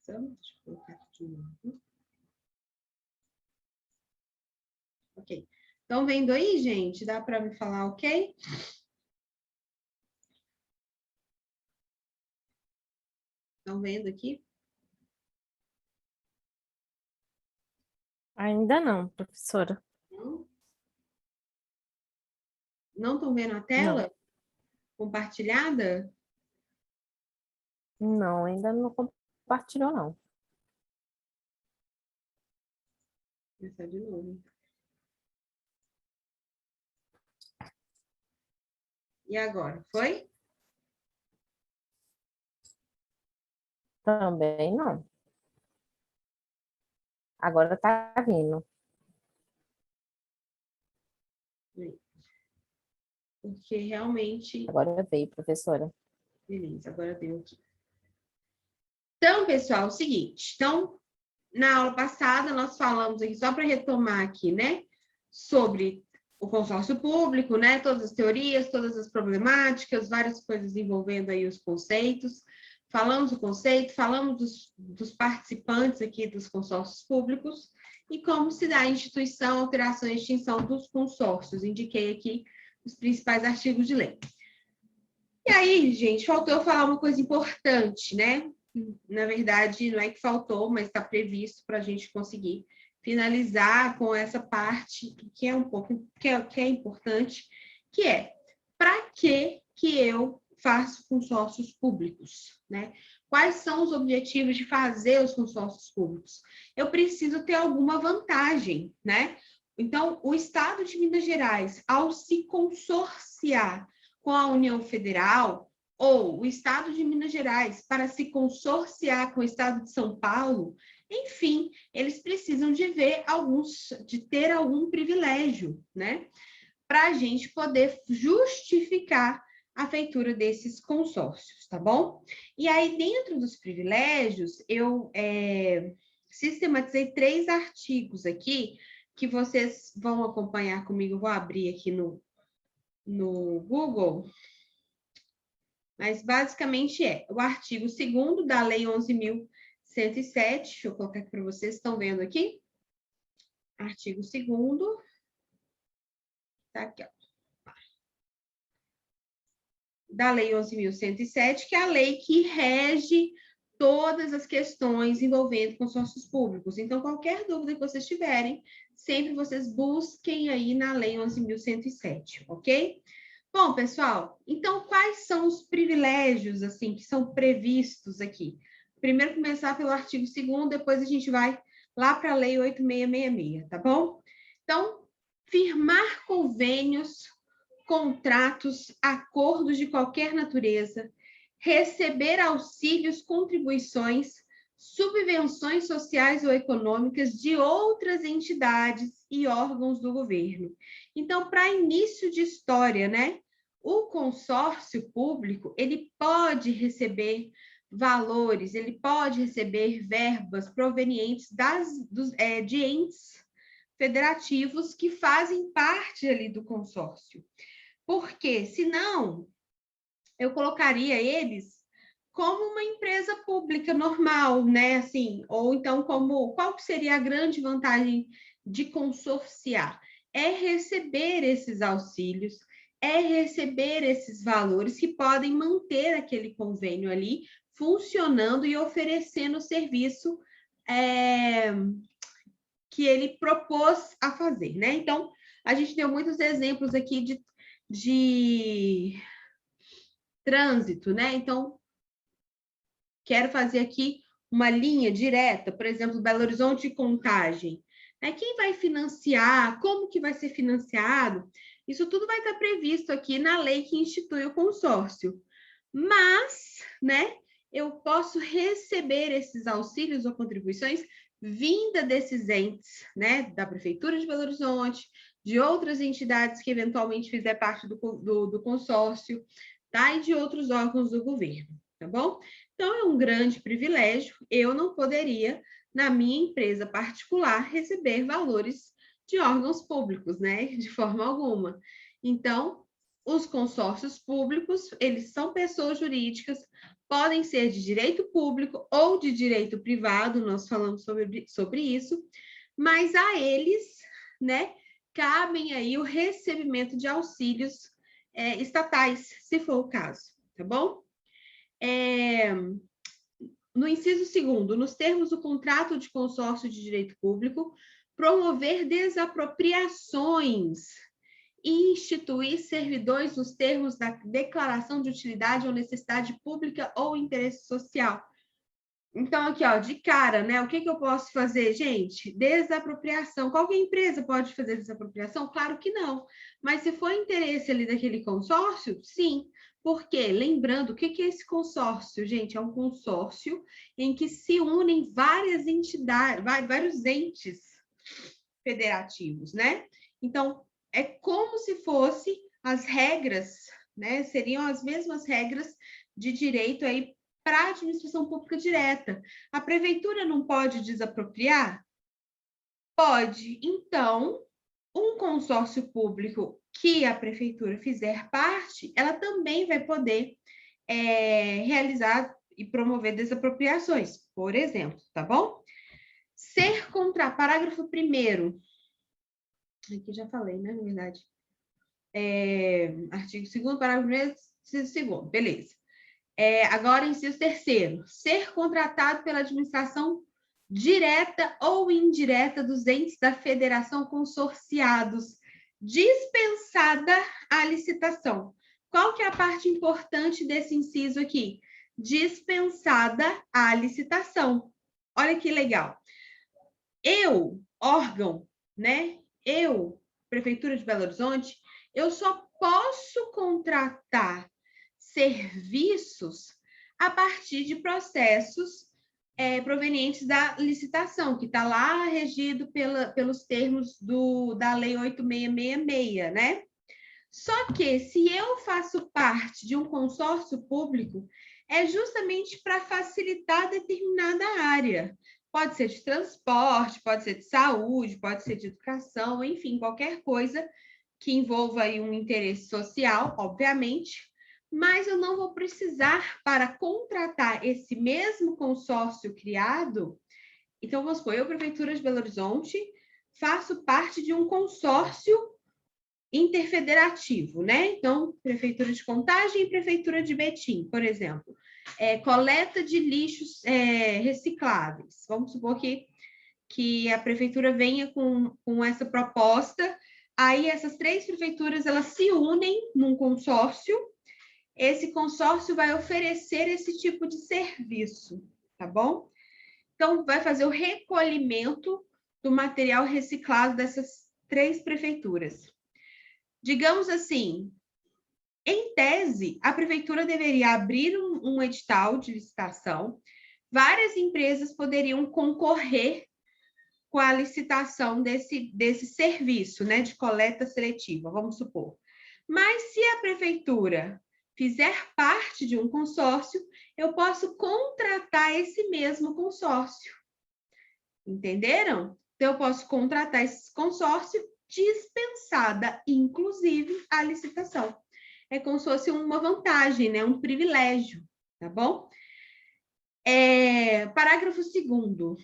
apresentação. Deixa eu colocar aqui de novo. Ok. Estão vendo aí, gente? Dá para me falar ok? Estão vendo aqui? Ainda não, professora. Não? Não estão vendo a tela Não, compartilhada? não, ainda não compartilhou, não. Vou começar de novo. E agora? Foi? Também não. Agora tá vindo. Porque realmente... Agora veio, professora. Beleza, agora deu aqui. Então, pessoal, é o seguinte. Então, na aula passada, nós falamos aqui, só para retomar aqui, né? Sobre o consórcio público, né? Todas as teorias, todas as problemáticas, várias coisas envolvendo aí os conceitos. Falamos do conceito, falamos dos participantes aqui dos consórcios públicos e como se dá a instituição, alteração e extinção dos consórcios. Indiquei aqui os principais artigos de lei. E aí, gente, faltou eu falar uma coisa importante, né? Na verdade, não é que faltou, mas está previsto para a gente conseguir finalizar com essa parte que é um pouco que é importante, que é para que eu faço consórcios públicos, né? Quais são os objetivos de fazer os consórcios públicos? Eu preciso ter alguma vantagem, né? Então, o Estado de Minas Gerais, ao se consorciar com a União Federal, ou o Estado de Minas Gerais para se consorciar com o Estado de São Paulo, enfim, eles precisam de ter algum privilégio, né? Para a gente poder justificar a feitura desses consórcios, tá bom? E aí, dentro dos privilégios, eu sistematizei 3 artigos aqui, que vocês vão acompanhar comigo, vou abrir aqui no Google, mas basicamente é o artigo 2º da Lei 11.107, deixa eu colocar aqui para vocês, estão vendo aqui? Artigo 2º, tá aqui, ó. Da Lei 11.107, que é a lei que rege todas as questões envolvendo consórcios públicos. Então, qualquer dúvida que vocês tiverem, sempre vocês busquem aí na Lei 11.107, ok? Bom, pessoal, então quais são os privilégios assim que são previstos aqui? Primeiro começar pelo artigo 2º, depois a gente vai lá para a Lei 8.666, tá bom? Então, firmar convênios, contratos, acordos de qualquer natureza, receber auxílios, contribuições, subvenções sociais ou econômicas de outras entidades e órgãos do governo. Então, para início de história, né? O consórcio público, ele pode receber valores, ele pode receber verbas provenientes de entes federativos que fazem parte ali do consórcio. Porque, senão, eu colocaria eles como uma empresa pública normal, né? Assim, ou então qual seria a grande vantagem de consorciar? É receber esses auxílios, é receber esses valores que podem manter aquele convênio ali funcionando e oferecendo o serviço que ele propôs a fazer, né? Então, a gente deu muitos exemplos aqui de trânsito, né? Então, quero fazer aqui uma linha direta, por exemplo, Belo Horizonte e Contagem. Quem vai financiar? Como que vai ser financiado? Isso tudo vai estar previsto aqui na lei que institui o consórcio. Mas, né, eu posso receber esses auxílios ou contribuições vinda desses entes, né, da Prefeitura de Belo Horizonte, de outras entidades que eventualmente fizer parte do consórcio, tá? E de outros órgãos do governo, tá bom? Então, é um grande privilégio. Eu não poderia, na minha empresa particular, receber valores de órgãos públicos, né? De forma alguma. Então, os consórcios públicos, eles são pessoas jurídicas, podem ser de direito público ou de direito privado, nós falamos sobre isso, mas a eles, né, cabem aí o recebimento de auxílios estatais, se for o caso, tá bom? No inciso 2º, nos termos do contrato de consórcio de direito público, promover desapropriações e instituir servidões nos termos da declaração de utilidade ou necessidade pública ou interesse social. Então, aqui, ó, de cara, né? O que eu posso fazer, gente? Desapropriação. Qualquer empresa pode fazer desapropriação? Claro que não. Mas se for interesse ali daquele consórcio, sim. Por quê? Lembrando, o que é esse consórcio, gente? É um consórcio em que se unem várias entidades, vários entes federativos, né? Então, é como se fosse as regras, né? Seriam as mesmas regras de direito aí para a administração pública direta. A prefeitura não pode desapropriar? Pode. Então, um consórcio público que a prefeitura fizer parte, ela também vai poder realizar e promover desapropriações, por exemplo, tá bom? Parágrafo 1º. Aqui já falei, né, na verdade. Artigo 2º, parágrafo 1º, inciso 2º, beleza. Agora, inciso 3º, ser contratado pela administração direta ou indireta dos entes da federação consorciados, dispensada a licitação. Qual que é a parte importante desse inciso aqui? Dispensada a licitação. Olha que legal. Eu, órgão, né? Eu, Prefeitura de Belo Horizonte, eu só posso contratar serviços a partir de processos provenientes da licitação, que está lá regido pelos termos da Lei 8666, né? Só que, se eu faço parte de um consórcio público, é justamente para facilitar determinada área. Pode ser de transporte, pode ser de saúde, pode ser de educação, enfim, qualquer coisa que envolva aí um interesse social, obviamente, mas eu não vou precisar, para contratar esse mesmo consórcio criado. Então, vamos supor, eu, Prefeitura de Belo Horizonte, faço parte de um consórcio interfederativo, né? Então, Prefeitura de Contagem e Prefeitura de Betim, por exemplo. Coleta de lixos recicláveis. Vamos supor que a prefeitura venha com essa proposta. Aí, essas 3 prefeituras, elas se unem num consórcio. Esse consórcio vai oferecer esse tipo de serviço, tá bom? Então, vai fazer o recolhimento do material reciclado dessas 3 prefeituras. Digamos assim, em tese, a prefeitura deveria abrir um edital de licitação, várias empresas poderiam concorrer com a licitação desse serviço, né, de coleta seletiva, vamos supor. Mas se a prefeitura fizer parte de um consórcio, eu posso contratar esse mesmo consórcio. Entenderam? Então, eu posso contratar esse consórcio dispensada, inclusive, a licitação. É como se fosse uma vantagem, né? Um privilégio, tá bom? Parágrafo 2º.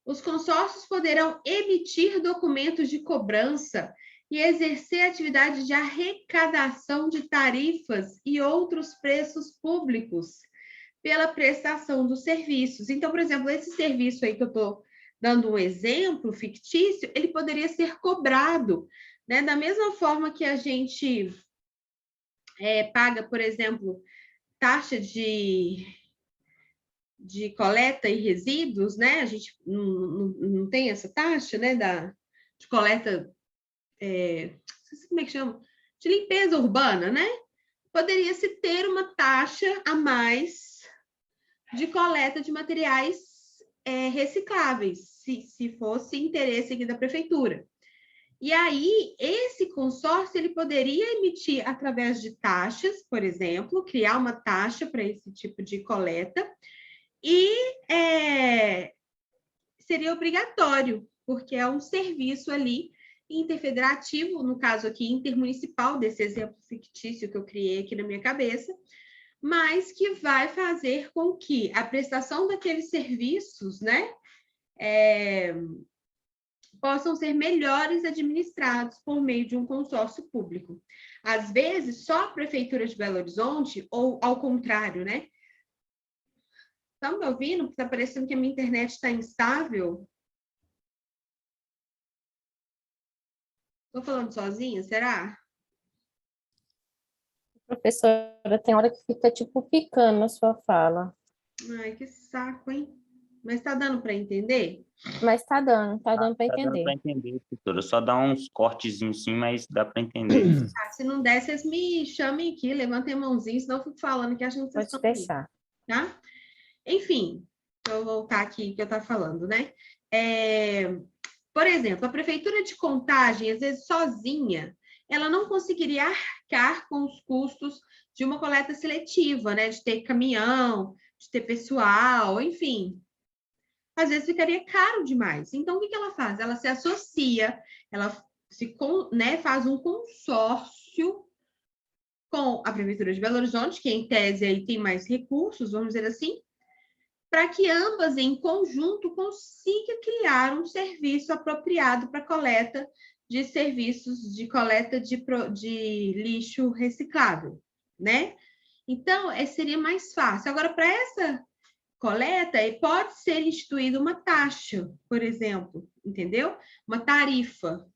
Os consórcios poderão emitir documentos de cobrança e exercer atividade de arrecadação de tarifas e outros preços públicos pela prestação dos serviços. Então, por exemplo, esse serviço aí que eu estou dando um exemplo fictício, ele poderia ser cobrado, né? Da mesma forma que a gente paga, por exemplo, taxa de coleta e resíduos, né? A gente não tem essa taxa, né? De coleta, não sei como é que chama, de limpeza urbana, né? Poderia-se ter uma taxa a mais de coleta de materiais recicláveis, se fosse interesse aqui da prefeitura. E aí, esse consórcio, ele poderia emitir através de taxas, por exemplo, criar uma taxa para esse tipo de coleta, e seria obrigatório, porque é um serviço ali interfederativo, no caso aqui, intermunicipal, desse exemplo fictício que eu criei aqui na minha cabeça, mas que vai fazer com que a prestação daqueles serviços, né, possam ser melhores administrados por meio de um consórcio público. Às vezes, só a Prefeitura de Belo Horizonte, ou ao contrário, né? Estão me ouvindo? Está parecendo que a minha internet está instável. Estou falando sozinha, será? Professora, tem hora que fica, tipo, picando a sua fala. Ai, que saco, hein? Mas está dando para entender? Mas tá dando para Tá dando entender. para entender, professora. Só dá uns cortezinhos sim, mas dá para entender. Ah, se não der, vocês me chamem aqui, levantem a mãozinha, senão eu fico falando que achando que vocês Pode estão aí, deixar. tá? Enfim, vou voltar aqui que eu estava falando, né? Por exemplo, a prefeitura de Contagem, às vezes sozinha, ela não conseguiria arcar com os custos de uma coleta seletiva, né? De ter caminhão, de ter pessoal, enfim. Às vezes ficaria caro demais. Então, o que ela faz? Ela se associa, ela faz um consórcio com a Prefeitura de Belo Horizonte, que em tese aí tem mais recursos, vamos dizer assim, para que ambas, em conjunto, consigam criar um serviço apropriado para coleta de serviços de coleta de lixo reciclável, né? Então, seria mais fácil. Agora, para essa coleta, pode ser instituída uma taxa, por exemplo, entendeu? Uma tarifa,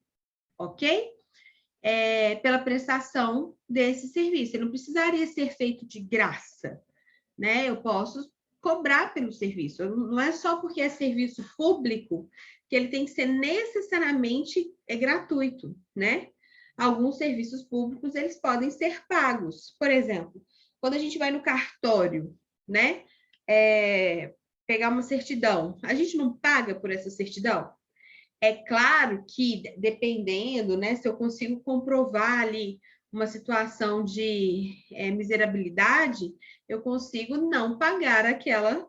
ok? Pela prestação desse serviço. Ele não precisaria ser feito de graça, né? Eu posso cobrar pelo serviço. Não é só porque é serviço público que ele tem que ser necessariamente gratuito, né? Alguns serviços públicos, eles podem ser pagos. Por exemplo, quando a gente vai no cartório, né? Pegar uma certidão, a gente não paga por essa certidão? É claro que, dependendo, né, se eu consigo comprovar ali uma situação de miserabilidade, eu consigo não pagar aquele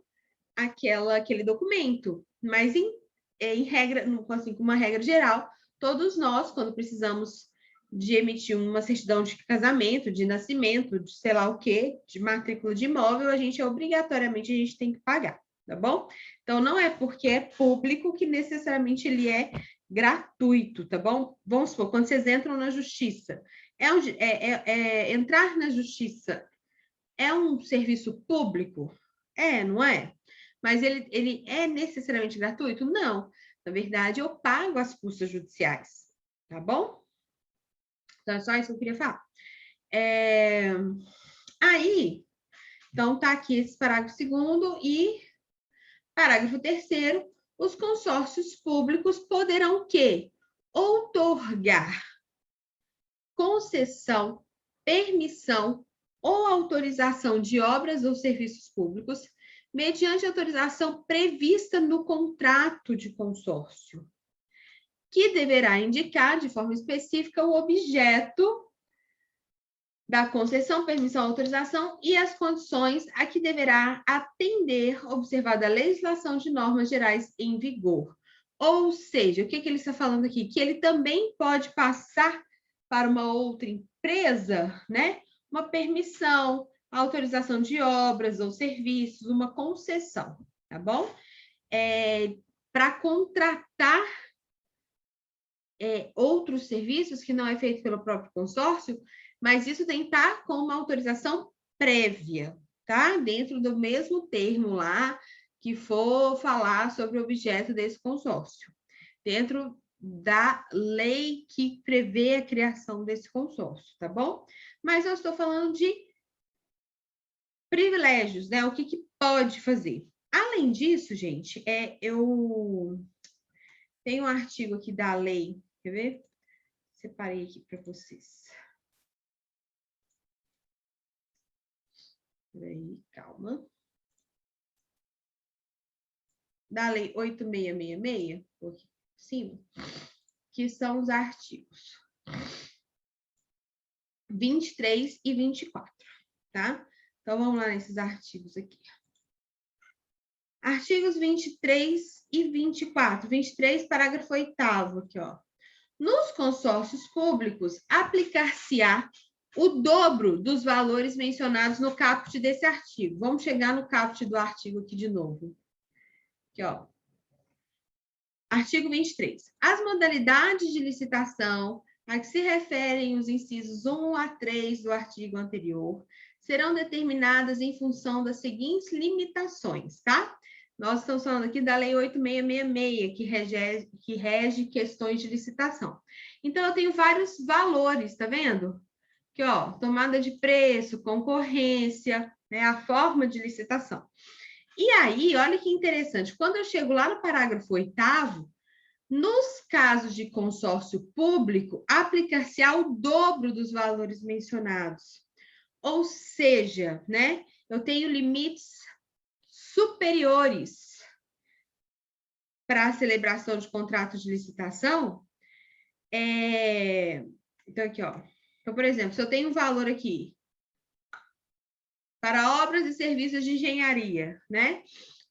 documento. Mas, em regra, assim, com uma regra geral, todos nós, quando precisamos de emitir uma certidão de casamento, de nascimento, de sei lá o quê, de matrícula de imóvel, obrigatoriamente a gente tem que pagar, tá bom? Então, não é porque é público que necessariamente ele é gratuito, tá bom? Vamos supor, quando vocês entram na justiça, entrar na justiça é um serviço público? Não é? Mas ele é necessariamente gratuito? Não. Na verdade, eu pago as custas judiciais, tá bom? Então, é só isso que eu queria falar. Aí, então, tá aqui esse parágrafo 2º e parágrafo 3º, os consórcios públicos poderão o quê? Outorgar concessão, permissão ou autorização de obras ou serviços públicos mediante autorização prevista no contrato de consórcio, que deverá indicar de forma específica o objeto da concessão, permissão, autorização e as condições a que deverá atender, observada a legislação de normas gerais em vigor. Ou seja, o que ele está falando aqui? Que ele também pode passar para uma outra empresa, né? Uma permissão, autorização de obras ou serviços, uma concessão, tá bom? Para contratar outros serviços que não é feito pelo próprio consórcio, mas isso tem que estar com uma autorização prévia, tá? Dentro do mesmo termo lá que for falar sobre o objeto desse consórcio. Dentro da lei que prevê a criação desse consórcio, tá bom? Mas eu estou falando de privilégios, né? O que pode fazer. Além disso, gente, eu tenho um artigo aqui da lei, quer ver? Separei aqui para vocês. Peraí, calma. Da lei 8666, aqui por cima, que são os artigos 23 e 24, tá? Então, vamos lá nesses artigos aqui. Artigos 23 e 24. 23, parágrafo 8º, aqui, ó. Nos consórcios públicos, aplicar-se-á o dobro dos valores mencionados no caput desse artigo. Vamos chegar no caput do artigo aqui de novo. Aqui, ó. Artigo 23. As modalidades de licitação a que se referem os incisos 1 a 3 do artigo anterior serão determinadas em função das seguintes limitações, tá? Nós estamos falando aqui da Lei 8666, que rege questões de licitação. Então, eu tenho vários valores, tá vendo? Aqui, ó, tomada de preço, concorrência, né, a forma de licitação. E aí, olha que interessante, quando eu chego lá no parágrafo 8º, nos casos de consórcio público, aplicar-se-á o dobro dos valores mencionados. Ou seja, né, eu tenho limites superiores para a celebração de contratos de licitação. Então, aqui, ó. Então, por exemplo, se eu tenho um valor aqui para obras e serviços de engenharia, né?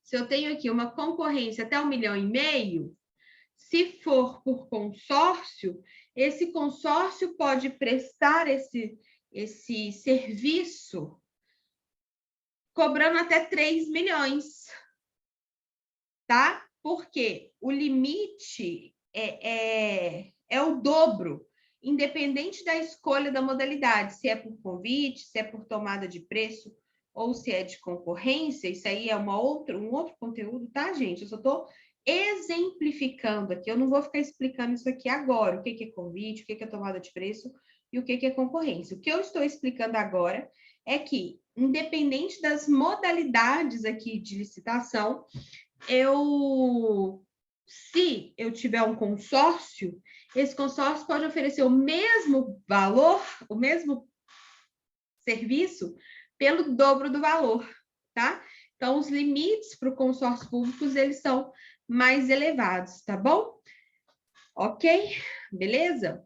Se eu tenho aqui uma concorrência até 1,5 milhão, se for por consórcio, esse consórcio pode prestar esse serviço cobrando até 3 milhões, tá? Porque o limite é o dobro, independente da escolha da modalidade, se é por convite, se é por tomada de preço ou se é de concorrência. Isso aí é um outro conteúdo, tá, gente? Eu só estou exemplificando aqui, eu não vou ficar explicando isso aqui agora, o que é convite, o que é tomada de preço e o que é concorrência. O que eu estou explicando agora é que, independente das modalidades aqui de licitação, se eu tiver um consórcio, esse consórcio pode oferecer o mesmo valor, o mesmo serviço, pelo dobro do valor, tá? Então, os limites para o consórcio públicos, eles são mais elevados, tá bom? Ok? Beleza?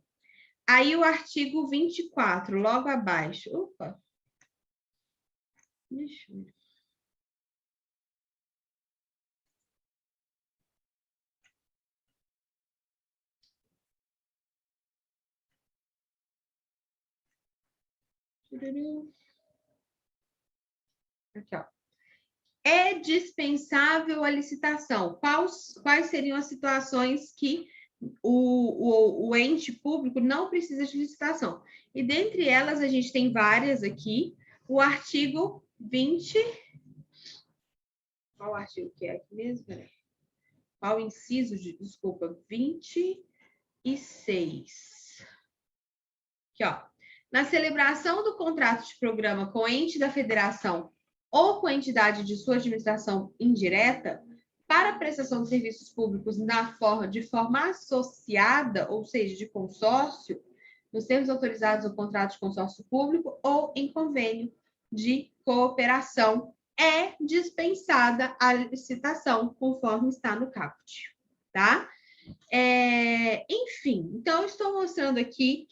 Aí, o artigo 24, logo abaixo. Opa! Deixa eu ver. Aqui, ó. É dispensável a licitação. Quais seriam as situações que o ente público não precisa de licitação? E dentre elas, a gente tem várias aqui. O artigo 20... Qual artigo que é aqui mesmo? Peraí. Qual inciso? Desculpa, 26. Aqui, ó. Na celebração do contrato de programa com o ente da federação ou com a entidade de sua administração indireta, para a prestação de serviços públicos de forma associada, ou seja, de consórcio, nos termos autorizados no contrato de consórcio público ou em convênio de cooperação, é dispensada a licitação, conforme está no caput, tá? Enfim, então, eu estou mostrando aqui,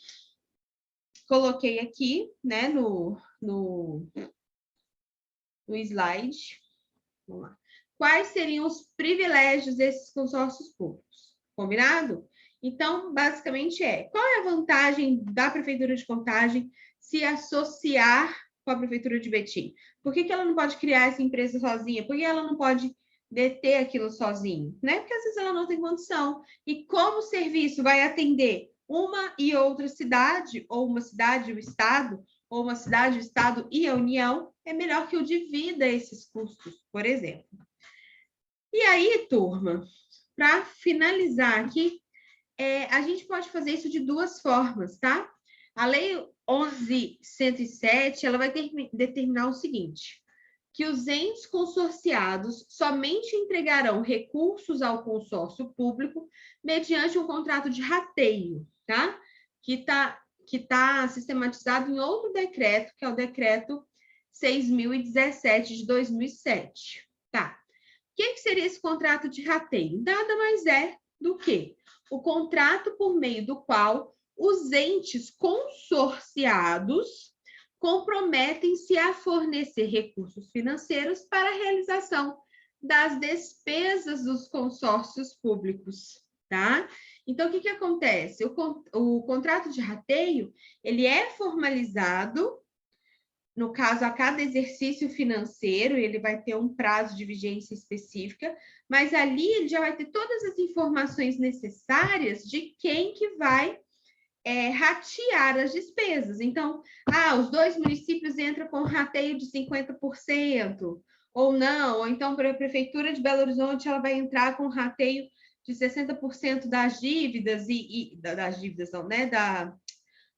coloquei aqui, né, no slide. Vamos lá. Quais seriam os privilégios desses consórcios públicos? Combinado? Então, basicamente qual é a vantagem da Prefeitura de Contagem se associar com a Prefeitura de Betim? Por que ela não pode criar essa empresa sozinha? Por que ela não pode deter aquilo sozinho? Né? Porque às vezes ela não tem condição. E como o serviço vai atender uma e outra cidade, ou uma cidade e o estado, ou uma cidade, o estado e a União, é melhor que eu divida esses custos, por exemplo. E aí, turma, para finalizar aqui, a gente pode fazer isso de duas formas, tá? A Lei 11.107, ela vai determinar o seguinte, que os entes consorciados somente entregarão recursos ao consórcio público mediante um contrato de rateio, tá? Que está sistematizado em outro decreto, que é o decreto 6.017 de 2007, tá? O que seria esse contrato de rateio? Nada mais é do que o contrato por meio do qual os entes consorciados comprometem-se a fornecer recursos financeiros para a realização das despesas dos consórcios públicos, tá? Então, o que acontece? O contrato de rateio, ele é formalizado, no caso, a cada exercício financeiro, ele vai ter um prazo de vigência específica, mas ali ele já vai ter todas as informações necessárias de quem que vai ratear as despesas. Então, os 2 municípios entram com rateio de 50%, ou não, ou então para a Prefeitura de Belo Horizonte ela vai entrar com rateio de 60% das dívidas, das dívidas não, né?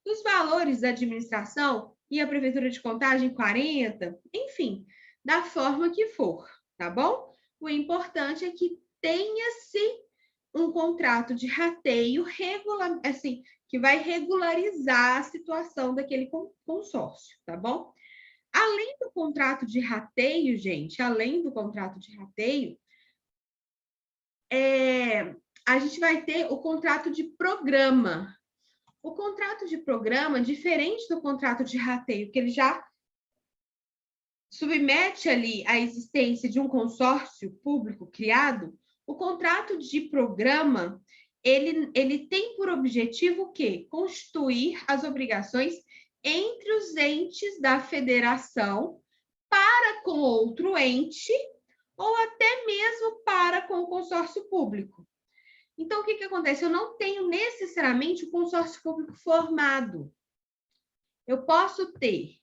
Dos valores da administração, e a Prefeitura de Contagem 40%, enfim, da forma que for, tá bom? O importante é que tenha-se um contrato de rateio assim, que vai regularizar a situação daquele consórcio, tá bom? Além do contrato de rateio, gente, além do contrato de rateio, a gente vai ter o contrato de programa. O contrato de programa, diferente do contrato de rateio, que ele já submete ali a existência de um consórcio público criado, o contrato de programa, ele tem por objetivo o quê? Constituir as obrigações entre os entes da federação para com outro ente ou até mesmo para com o consórcio público. Então, o que acontece? Eu não tenho necessariamente o consórcio público formado. Eu posso ter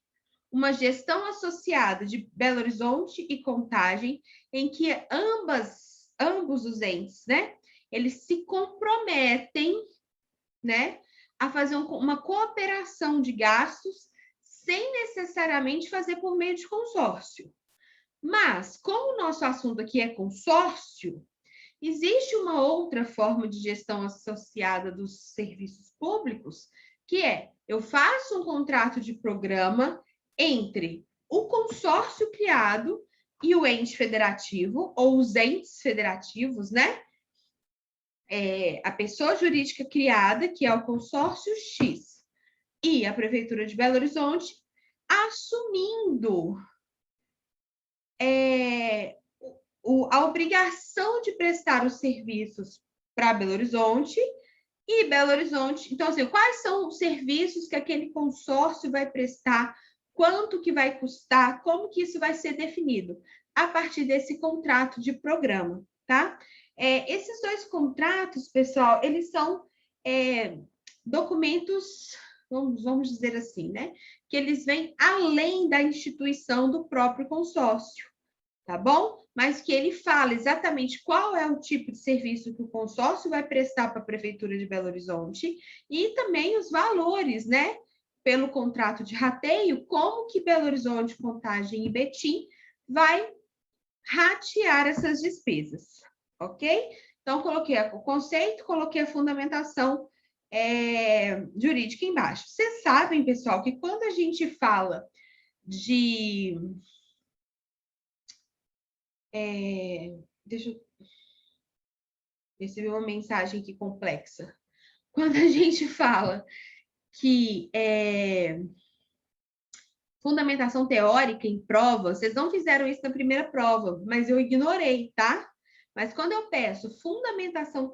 uma gestão associada de Belo Horizonte e Contagem, em que ambos os entes, né, eles se comprometem, né, a fazer uma cooperação de gastos sem necessariamente fazer por meio de consórcio. Mas, como o nosso assunto aqui é consórcio, existe uma outra forma de gestão associada dos serviços públicos, que eu faço um contrato de programa entre o consórcio criado e o ente federativo, ou os entes federativos, né? A pessoa jurídica criada, que é o consórcio X, e a Prefeitura de Belo Horizonte, assumindo a obrigação de prestar os serviços para Belo Horizonte e Belo Horizonte. Então, assim, quais são os serviços que aquele consórcio vai prestar, quanto que vai custar, como que isso vai ser definido? A partir desse contrato de programa, tá? Esses 2 contratos, pessoal, eles são documentos, vamos dizer assim, né? Que eles vêm além da instituição do próprio consórcio, tá bom? Mas que ele fala exatamente qual é o tipo de serviço que o consórcio vai prestar para a Prefeitura de Belo Horizonte e também os valores, né? Pelo contrato de rateio, como que Belo Horizonte, Contagem e Betim vai ratear essas despesas, ok? Então, coloquei o conceito, coloquei a fundamentação jurídica embaixo. Vocês sabem, pessoal, que quando a gente fala de... deixa eu receber uma mensagem aqui complexa. Quando a gente fala que fundamentação teórica em prova, vocês não fizeram isso na primeira prova, mas eu ignorei, tá? Mas quando eu peço fundamentação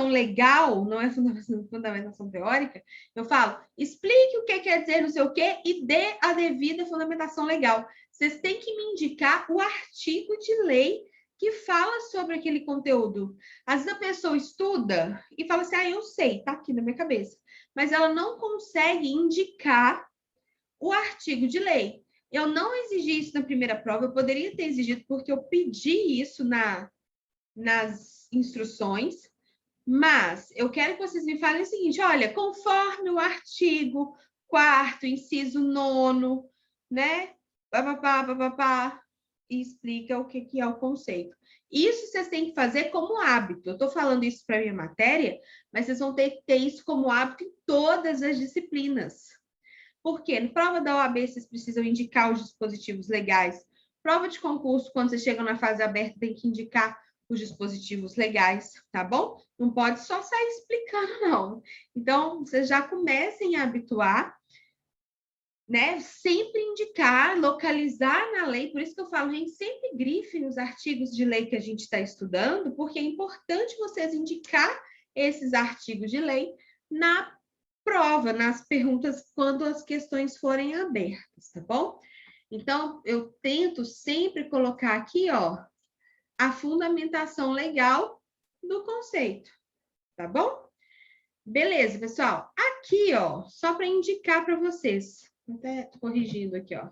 legal, não é fundamentação teórica, eu falo, explique o que quer dizer não sei o quê e dê a devida fundamentação legal. Vocês têm que me indicar o artigo de lei que fala sobre aquele conteúdo. Às vezes a pessoa estuda e fala assim, eu sei, tá aqui na minha cabeça. Mas ela não consegue indicar o artigo de lei. Eu não exigi isso na primeira prova, eu poderia ter exigido porque eu pedi isso nas instruções, mas eu quero que vocês me falem o seguinte, olha, conforme o artigo 4º, inciso 9º, né? E explica o que é o conceito. Isso vocês têm que fazer como hábito. Eu estou falando isso para a minha matéria, mas vocês vão ter que ter isso como hábito em todas as disciplinas. Por quê? Na prova da OAB, vocês precisam indicar os dispositivos legais. Prova de concurso, quando vocês chegam na fase aberta, tem que indicar os dispositivos legais, tá bom? Não pode só sair explicando, não. Então, vocês já comecem a habituar, né? Sempre indicar indicar, localizar na lei, por isso que eu falo, gente, sempre grife nos artigos de lei que a gente está estudando, porque é importante vocês indicar esses artigos de lei na prova, nas perguntas, quando as questões forem abertas, tá bom? Então, eu tento sempre colocar aqui, ó, a fundamentação legal do conceito, tá bom? Beleza, pessoal. Aqui, ó, só para indicar para vocês, até tô corrigindo aqui, ó.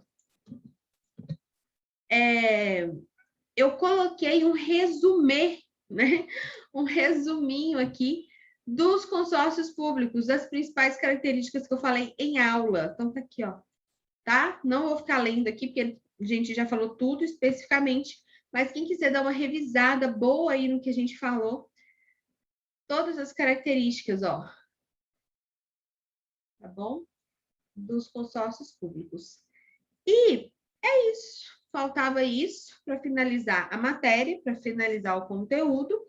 Eu coloquei um resumê, né? Um resuminho aqui dos consórcios públicos, das principais características que eu falei em aula. Então, tá aqui, ó. Tá? Não vou ficar lendo aqui, porque a gente já falou tudo especificamente, mas quem quiser dar uma revisada boa aí no que a gente falou, todas as características, ó. Tá bom? Dos consórcios públicos. E é isso. Faltava isso para finalizar a matéria, para finalizar o conteúdo.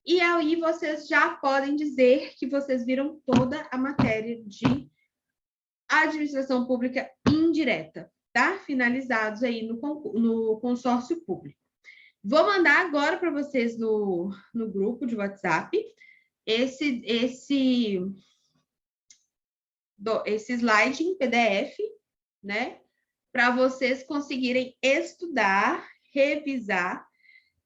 E aí vocês já podem dizer que vocês viram toda a matéria de administração pública indireta, tá? Finalizados aí no consórcio público. Vou mandar agora para vocês no grupo de WhatsApp esse slide em PDF, né? Para vocês conseguirem estudar, revisar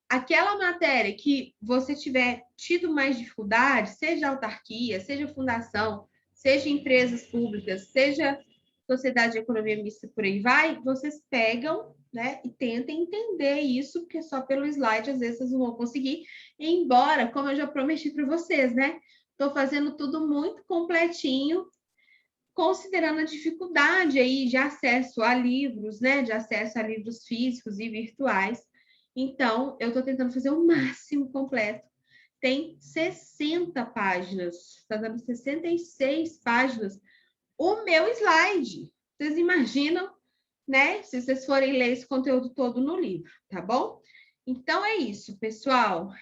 aquela matéria que você tiver tido mais dificuldade, seja autarquia, seja fundação, seja empresas públicas, seja sociedade de economia mista, por aí vai, vocês pegam, né, e tentem entender isso, porque só pelo slide às vezes vocês não vão conseguir, embora, como eu já prometi para vocês, né, estou fazendo tudo muito completinho, considerando a dificuldade aí de acesso a livros, né, de acesso a livros físicos e virtuais. Então, eu estou tentando fazer o máximo completo. Tem 60 páginas, está dando 66 páginas o meu slide. Vocês imaginam, né? Se vocês forem ler esse conteúdo todo no livro, tá bom? Então, é isso, pessoal.